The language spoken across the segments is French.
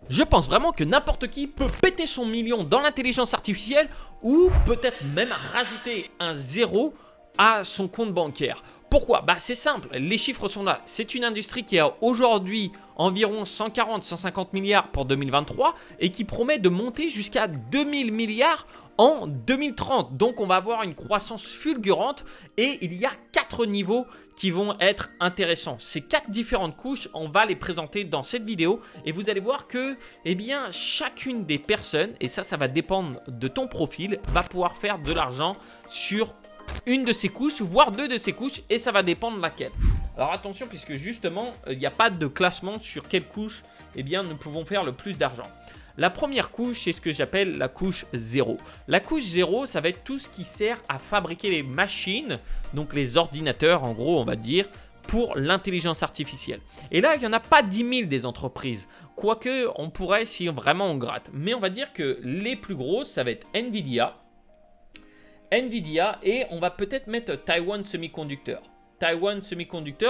Je pense vraiment que n'importe qui peut péter son million dans l'intelligence artificielle ou peut-être même rajouter un zéro à son compte bancaire. Pourquoi? C'est simple, les chiffres sont là. C'est une industrie qui a aujourd'hui environ 140-150 milliards pour 2023 et qui promet de monter jusqu'à 2000 milliards en 2030. Donc on va avoir une croissance fulgurante et il y a 4 niveaux qui vont être intéressants. Ces 4 différentes couches, on va les présenter dans cette vidéo et vous allez voir que chacune des personnes, et ça va dépendre de ton profil, va pouvoir faire de l'argent sur une de ces couches, voire 2 de ces couches, et ça va dépendre de laquelle. Alors attention, puisque justement, il n'y a pas de classement sur quelle couche nous pouvons faire le plus d'argent. La première couche, c'est ce que j'appelle la couche 0. La couche 0, ça va être tout ce qui sert à fabriquer les machines, donc les ordinateurs, en gros, on va dire, pour l'intelligence artificielle. Et là, il n'y en a pas 10 000 des entreprises, quoique on pourrait si vraiment on gratte. Mais on va dire que les plus grosses, ça va être Nvidia, et on va peut-être mettre Taiwan Semiconductor.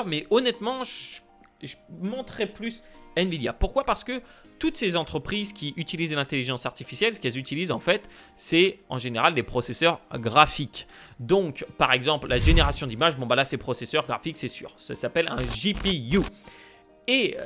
Mais honnêtement, je montrerai plus Nvidia. Pourquoi? Parce que toutes ces entreprises qui utilisent l'intelligence artificielle, ce qu'elles utilisent en fait, c'est en général des processeurs graphiques. Donc, par exemple, la génération d'images, là, c'est processeurs graphiques, c'est sûr. Ça s'appelle un GPU. Et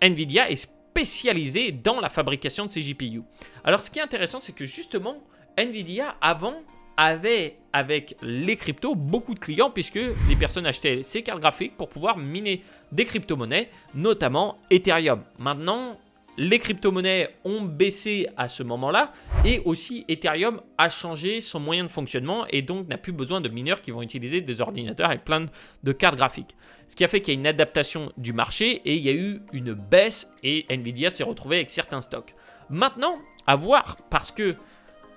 Nvidia est spécialisé dans la fabrication de ces GPU. Alors, ce qui est intéressant, c'est que justement, Nvidia, avant, avait avec les cryptos beaucoup de clients puisque les personnes achetaient ces cartes graphiques pour pouvoir miner des crypto-monnaies, notamment Ethereum. Maintenant, les crypto-monnaies ont baissé à ce moment-là et aussi Ethereum a changé son moyen de fonctionnement et donc n'a plus besoin de mineurs qui vont utiliser des ordinateurs avec plein de cartes graphiques. Ce qui a fait qu'il y a une adaptation du marché et il y a eu une baisse et Nvidia s'est retrouvé avec certains stocks. Maintenant, à voir parce que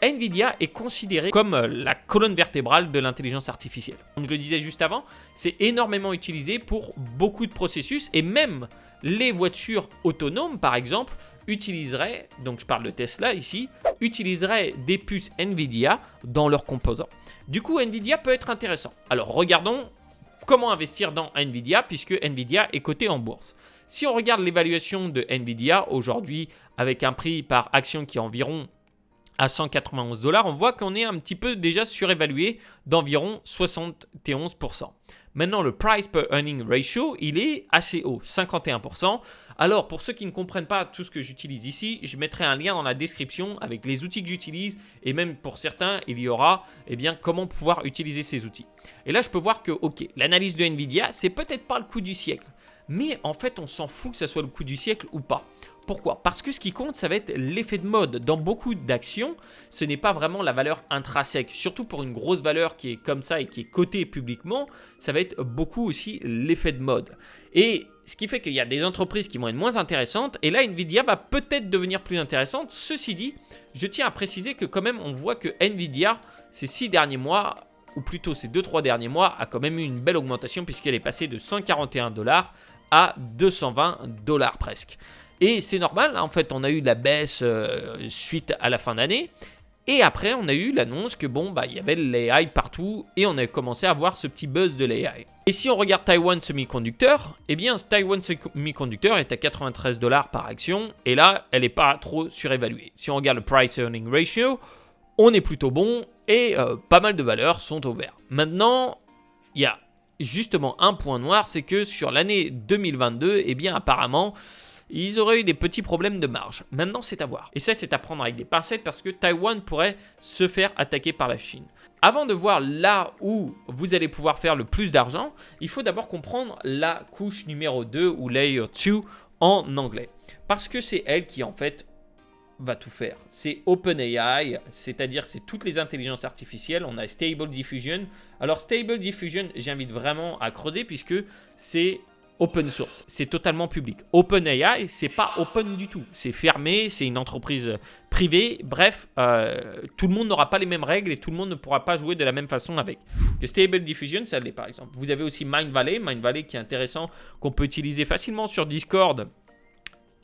Nvidia est considéré comme la colonne vertébrale de l'intelligence artificielle. Comme je le disais juste avant, c'est énormément utilisé pour beaucoup de processus et même les voitures autonomes, par exemple, utiliseraient, donc je parle de Tesla ici, utiliseraient des puces Nvidia dans leurs composants. Du coup, Nvidia peut être intéressant. Alors, regardons comment investir dans Nvidia puisque Nvidia est coté en bourse. Si on regarde l'évaluation de Nvidia aujourd'hui avec un prix par action qui est environ à 191 $, on voit qu'on est un petit peu déjà surévalué d'environ 71%. Maintenant, le price per earning ratio, il est assez haut, 51%. Alors, pour ceux qui ne comprennent pas tout ce que j'utilise ici, je mettrai un lien dans la description avec les outils que j'utilise et même pour certains, il y aura comment pouvoir utiliser ces outils. Et là, je peux voir que, ok, l'analyse de Nvidia, c'est peut-être pas le coup du siècle, mais en fait, on s'en fout que ça soit le coup du siècle ou pas. Pourquoi? Parce que ce qui compte, ça va être l'effet de mode. Dans beaucoup d'actions, ce n'est pas vraiment la valeur intrinsèque. Surtout pour une grosse valeur qui est comme ça et qui est cotée publiquement, ça va être beaucoup aussi l'effet de mode. Et ce qui fait qu'il y a des entreprises qui vont être moins intéressantes. Et là, Nvidia va peut-être devenir plus intéressante. Ceci dit, je tiens à préciser que quand même, on voit que Nvidia, ces 6 derniers mois, ou plutôt ces 2-3 derniers mois, a quand même eu une belle augmentation puisqu'elle est passée de 141 $ à 220 $ presque. Et c'est normal, en fait, on a eu la baisse suite à la fin d'année. Et après, on a eu l'annonce que il y avait l'AI partout et on a commencé à voir ce petit buzz de l'AI. Et si on regarde Taiwan Semiconductor, Taiwan Semiconductor est à 93 $ par action et là, elle n'est pas trop surévaluée. Si on regarde le price earning ratio, on est plutôt bon et pas mal de valeurs sont au vert. Maintenant, il y a justement un point noir, c'est que sur l'année 2022, apparemment, ils auraient eu des petits problèmes de marge. Maintenant, c'est à voir. Et ça, c'est à prendre avec des pincettes parce que Taïwan pourrait se faire attaquer par la Chine. Avant de voir là où vous allez pouvoir faire le plus d'argent, il faut d'abord comprendre la couche numéro 2 ou layer 2 en anglais. Parce que c'est elle qui, en fait, va tout faire. C'est OpenAI, c'est-à-dire c'est toutes les intelligences artificielles. On a Stable Diffusion. Alors, Stable Diffusion, j'invite vraiment à creuser puisque c'est open source, c'est totalement public. OpenAI, c'est pas open du tout, c'est fermé, c'est une entreprise privée. Bref, tout le monde n'aura pas les mêmes règles et tout le monde ne pourra pas jouer de la même façon avec. Que Stable Diffusion, ça l'est par exemple. Vous avez aussi Mindvalley qui est intéressant, qu'on peut utiliser facilement sur Discord.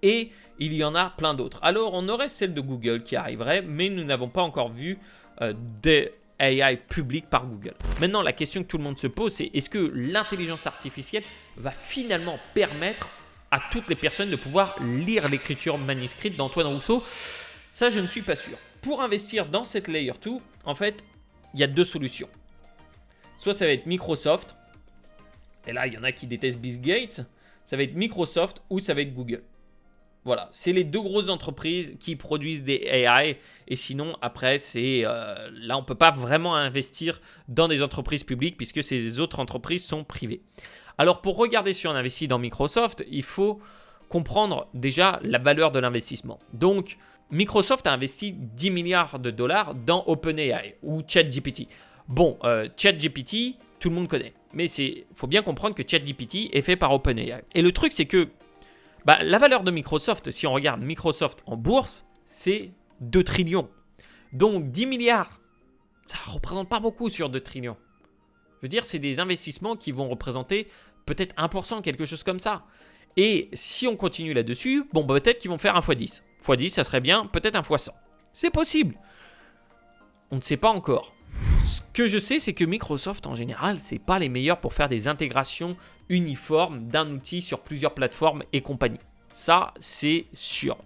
Et il y en a plein d'autres. Alors, on aurait celle de Google qui arriverait, mais nous n'avons pas encore vu des AI public par Google. Maintenant, la question que tout le monde se pose, c'est est-ce que l'intelligence artificielle va finalement permettre à toutes les personnes de pouvoir lire l'écriture manuscrite d'Antoine Rousseau. Ça, je ne suis pas sûr. Pour investir dans cette Layer 2, en fait, il y a 2 solutions. Soit ça va être Microsoft, et là, il y en a qui détestent Bill Gates. Ça va être Microsoft ou ça va être Google. Voilà, c'est les 2 grosses entreprises qui produisent des AI. Et sinon, après, là, on ne peut pas vraiment investir dans des entreprises publiques puisque ces autres entreprises sont privées. Alors, pour regarder si on investit dans Microsoft, il faut comprendre déjà la valeur de l'investissement. Donc, Microsoft a investi 10 milliards de dollars dans OpenAI ou ChatGPT. Bon, ChatGPT, tout le monde connaît. Mais il faut bien comprendre que ChatGPT est fait par OpenAI. Et le truc, c'est que la valeur de Microsoft, si on regarde Microsoft en bourse, c'est 2 trillions. Donc 10 milliards, ça ne représente pas beaucoup sur 2 trillions. Je veux dire, c'est des investissements qui vont représenter peut-être 1%, quelque chose comme ça. Et si on continue là-dessus, peut-être qu'ils vont faire un x10. x10, ça serait bien, peut-être un x100. C'est possible. On ne sait pas encore. Ce que je sais, c'est que Microsoft, en général, c'est pas les meilleurs pour faire des intégrations uniformes d'un outil sur plusieurs plateformes et compagnie. Ça, c'est sûr.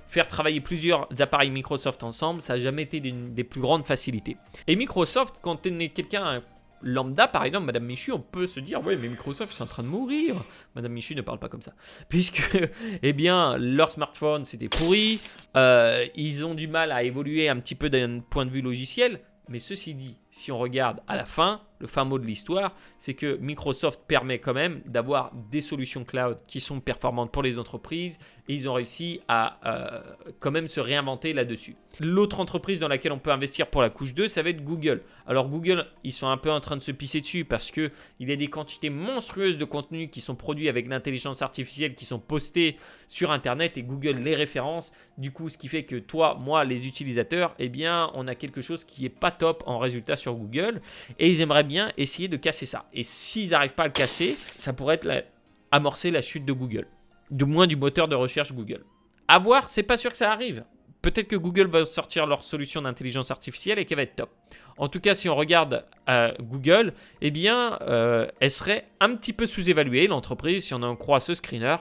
Faire travailler plusieurs appareils Microsoft ensemble, ça n'a jamais été des plus grandes facilités. Et Microsoft, quand on est quelqu'un lambda, par exemple, Madame Michu, on peut se dire « Ouais, mais Microsoft, c'est en train de mourir. » Madame Michu ne parle pas comme ça. Puisque, leur smartphone, c'était pourri. Ils ont du mal à évoluer un petit peu d'un point de vue logiciel. Mais ceci dit, si on regarde à la fin, le fin mot de l'histoire, c'est que Microsoft permet quand même d'avoir des solutions cloud qui sont performantes pour les entreprises et ils ont réussi à quand même se réinventer là-dessus. L'autre entreprise dans laquelle on peut investir pour la couche 2, ça va être Google. Alors Google, ils sont un peu en train de se pisser dessus parce qu'il y a des quantités monstrueuses de contenus qui sont produits avec l'intelligence artificielle qui sont postés sur Internet et Google les référence. Du coup, ce qui fait que toi, moi, les utilisateurs, on a quelque chose qui n'est pas top en résultat sur Google et ils aimeraient bien essayer de casser ça. Et s'ils n'arrivent pas à le casser, ça pourrait être amorcer la chute de Google. Du moins du moteur de recherche Google. À voir, c'est pas sûr que ça arrive. Peut-être que Google va sortir leur solution d'intelligence artificielle et qu'elle va être top. En tout cas, si on regarde Google, elle serait un petit peu sous-évaluée, l'entreprise, si on en croit ce screener,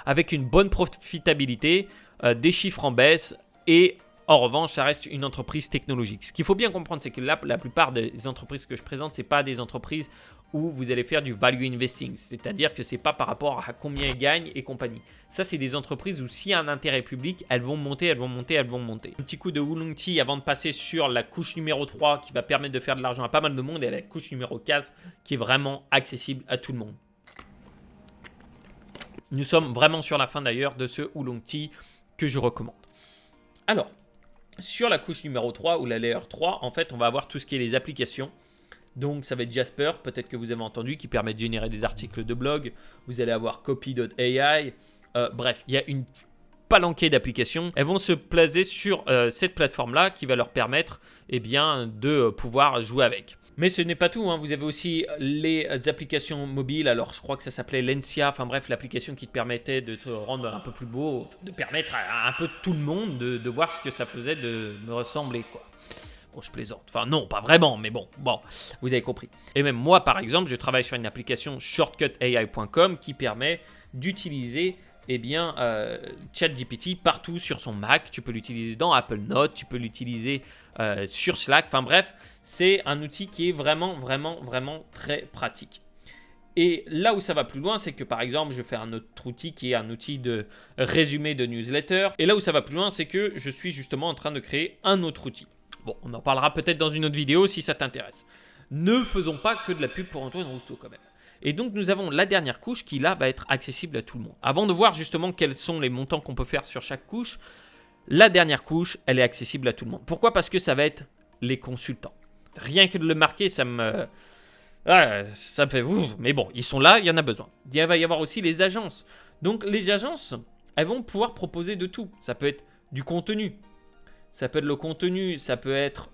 avec une bonne profitabilité, des chiffres en baisse et en revanche, ça reste une entreprise technologique. Ce qu'il faut bien comprendre, c'est que la plupart des entreprises que je présente, ce n'est pas des entreprises où vous allez faire du value investing. C'est-à-dire que ce n'est pas par rapport à combien elles gagnent et compagnie. Ça, c'est des entreprises où s'il y a un intérêt public, elles vont monter, elles vont monter, elles vont monter. Un petit coup de Oolong-Tea avant de passer sur la couche numéro 3 qui va permettre de faire de l'argent à pas mal de monde et la couche numéro 4 qui est vraiment accessible à tout le monde. Nous sommes vraiment sur la fin d'ailleurs de ce Oolong-Tea que je recommande. Alors, sur la couche numéro 3 ou la layer 3, en fait, on va avoir tout ce qui est les applications. Donc, ça va être Jasper, peut-être que vous avez entendu, qui permet de générer des articles de blog. Vous allez avoir Copy.ai. Bref, il y a une palanquée d'applications. Elles vont se placer sur cette plateforme-là qui va leur permettre de pouvoir jouer avec. Mais ce n'est pas tout, hein. Vous avez aussi les applications mobiles. Alors, je crois que ça s'appelait Lensia. Enfin bref, l'application qui te permettait de te rendre un peu plus beau, de permettre à un peu tout le monde de voir ce que ça faisait de me ressembler, quoi. Bon, je plaisante. Enfin, non, pas vraiment, mais bon, vous avez compris. Et même moi, par exemple, je travaille sur une application shortcutai.com qui permet d'utiliser ChatGPT partout sur son Mac. Tu peux l'utiliser dans Apple Notes, tu peux l'utiliser sur Slack. Enfin bref, c'est un outil qui est vraiment très pratique. Et là où ça va plus loin, c'est que par exemple, je fais un autre outil qui est un outil de résumé de newsletter. Et là où ça va plus loin, c'est que je suis justement en train de créer un autre outil. Bon, on en parlera peut-être dans une autre vidéo si ça t'intéresse. Ne faisons pas que de la pub pour Antoine Rousseau quand même. Et donc, nous avons la dernière couche qui, là, va être accessible à tout le monde. Avant de voir justement quels sont les montants qu'on peut faire sur chaque couche, la dernière couche, elle est accessible à tout le monde. Pourquoi ? Parce que ça va être les consultants. Rien que de le marquer, ça me fait ouf. Mais bon, ils sont là, il y en a besoin. Il va y avoir aussi les agences. Donc, les agences, elles vont pouvoir proposer de tout. Ça peut être du contenu. Ça peut être le contenu, ça peut être...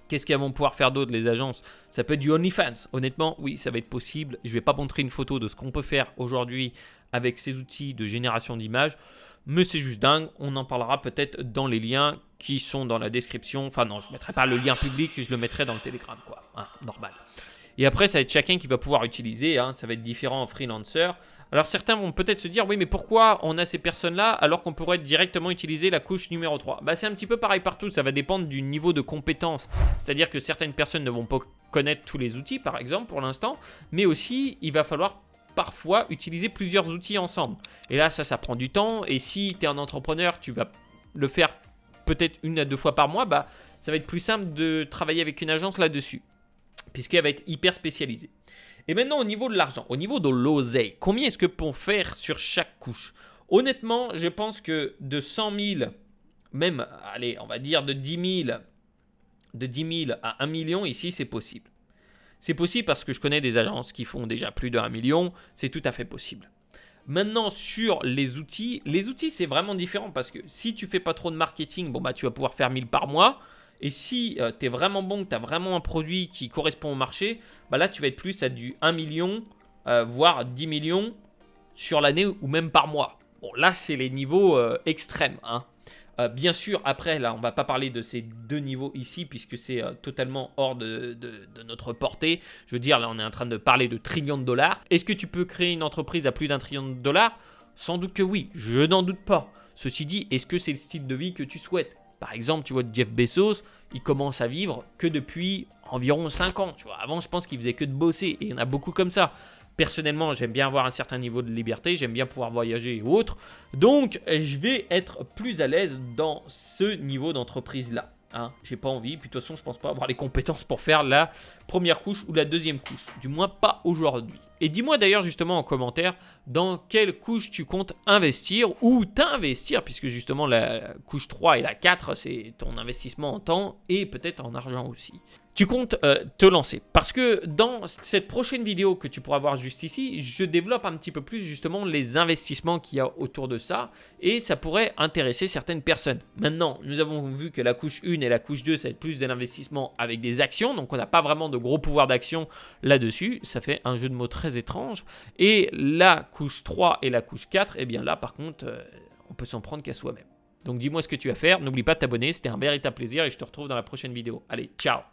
Qu'est-ce qu'elles vont pouvoir faire d'autre, les agences ? Ça peut être du OnlyFans. Honnêtement, oui, ça va être possible. Je ne vais pas montrer une photo de ce qu'on peut faire aujourd'hui avec ces outils de génération d'images, mais c'est juste dingue. On en parlera peut-être dans les liens qui sont dans la description. Enfin non, je ne mettrai pas le lien public, je le mettrai dans le Telegram, quoi. Normal. Et après, ça va être chacun qui va pouvoir utiliser. Ça va être différents freelancers. Alors certains vont peut-être se dire, oui mais pourquoi on a ces personnes-là alors qu'on pourrait directement utiliser la couche numéro 3 ? Bah, c'est un petit peu pareil partout, ça va dépendre du niveau de compétence. C'est-à-dire que certaines personnes ne vont pas connaître tous les outils par exemple pour l'instant, mais aussi il va falloir parfois utiliser plusieurs outils ensemble. Et là ça prend du temps, et si tu es un entrepreneur, tu vas le faire peut-être 1 à 2 fois par mois, bah ça va être plus simple de travailler avec une agence là-dessus, puisqu'elle va être hyper spécialisée. Et maintenant, au niveau de l'argent, au niveau de l'oseille, combien est-ce que pour faire sur chaque couche ? Honnêtement, je pense que de 100 000, même, allez, on va dire de 10 000 à 1 million, ici, c'est possible. C'est possible parce que je connais des agences qui font déjà plus de 1 million, c'est tout à fait possible. Maintenant, sur les outils, c'est vraiment différent parce que si tu fais pas trop de marketing, bon, bah, tu vas pouvoir faire 1000 par mois. Et si tu es vraiment bon, que tu as vraiment un produit qui correspond au marché, bah là, tu vas être plus à du 1 million, voire 10 millions sur l'année ou même par mois. Bon, là, c'est les niveaux extrêmes. Hein. Bien sûr, après, là, on ne va pas parler de ces 2 niveaux ici, puisque c'est totalement hors de notre portée. Je veux dire, là, on est en train de parler de trillions de dollars. Est-ce que tu peux créer une entreprise à plus d'1 trillion de dollars ? Sans doute que oui, je n'en doute pas. Ceci dit, est-ce que c'est le style de vie que tu souhaites ? Par exemple, tu vois, Jeff Bezos, il commence à vivre que depuis environ 5 ans. Tu vois. Avant, je pense qu'il faisait que de bosser. Et il y en a beaucoup comme ça. Personnellement, j'aime bien avoir un certain niveau de liberté. J'aime bien pouvoir voyager et autres. Donc, je vais être plus à l'aise dans ce niveau d'entreprise-là. Hein. J'ai pas envie. Puis de toute façon, je pense pas avoir les compétences pour faire la première couche ou la deuxième couche. Du moins, pas aujourd'hui. Et dis-moi d'ailleurs justement en commentaire dans quelle couche tu comptes investir ou t'investir, puisque justement la couche 3 et la 4, c'est ton investissement en temps et peut-être en argent aussi. Tu comptes te lancer. Parce que dans cette prochaine vidéo que tu pourras voir juste ici, je développe un petit peu plus justement les investissements qu'il y a autour de ça et ça pourrait intéresser certaines personnes. Maintenant, nous avons vu que la couche 1 et la couche 2, ça va être plus de l'investissement avec des actions, donc on n'a pas vraiment de gros pouvoir d'action là-dessus. Ça fait un jeu de mots très étrange. Et la couche 3 et la couche 4, eh bien là par contre, on peut s'en prendre qu'à soi-même. Donc dis-moi ce que tu vas faire. N'oublie pas de t'abonner, c'était un véritable plaisir et je te retrouve dans la prochaine vidéo. Allez, ciao!